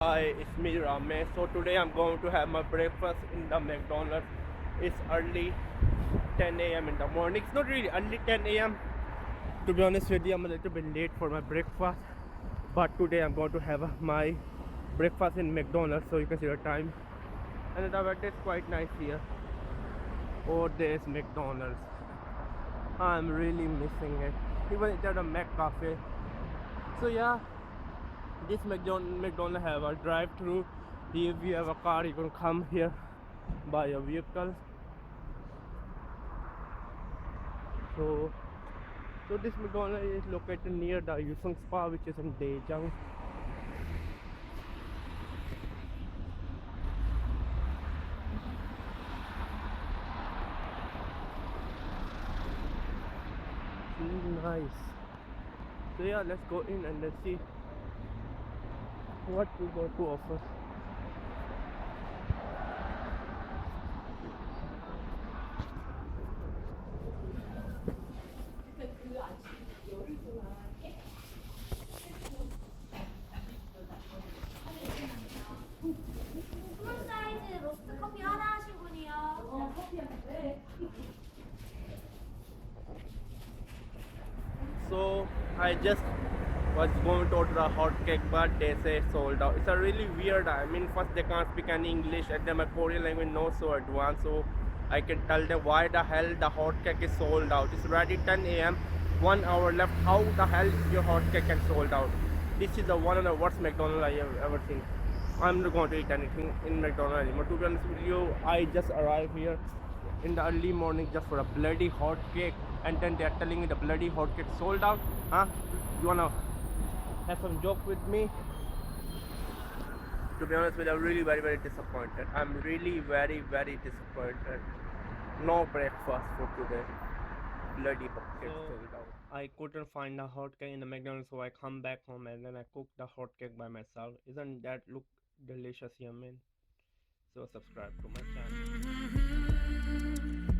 Hi, it's me Ramay. So today I'm going to have my breakfast in the McDonald's. It's early 10 a.m. in the morning. It's not really early 10 a.m. To be honest with you, I'm a little bit late for my breakfast. But today I'm going to have my breakfast in McDonald's, so you can see the time. And the weather is quite nice here. Oh, there's McDonald's. I'm really missing it. Even it's at a Mac Cafe. So yeah, this McDonald have a drive-through. If you have a car, you can come here, buy a vehicle. So, so this McDonald is located near the Yusung Spa, which is in Daejeon. Really nice. So yeah, let's go in and let's see what we got to offer. 스몰 사이즈 로스트 커피 하나 하신 분이요. So I just was going to order a hot cake, but they say sold out. It's a really weird. I mean, first they can't speak any English, and then my Korean language not so advanced, so I can tell them why the hell the hot cake is sold out. It's already 10 a.m. 1 hour left. How the hell your hot cake can sold out? This is the one of the worst McDonald's I have ever seen. I'm not going to eat anything in McDonald's anymore. To be honest with you, I just arrived here in the early morning just for a bloody hot cake, and then they're telling me the bloody hot cake sold out. Huh? You wanna have some joke with me? To be honest with you, I'm really very disappointed. I'm really very disappointed. No breakfast for today. Bloody hot cake sold out. I couldn't find a hot cake in the McDonald's, so I come back home and then I cook the hot cake by myself. Isn't that look delicious, yummy? So subscribe to my channel.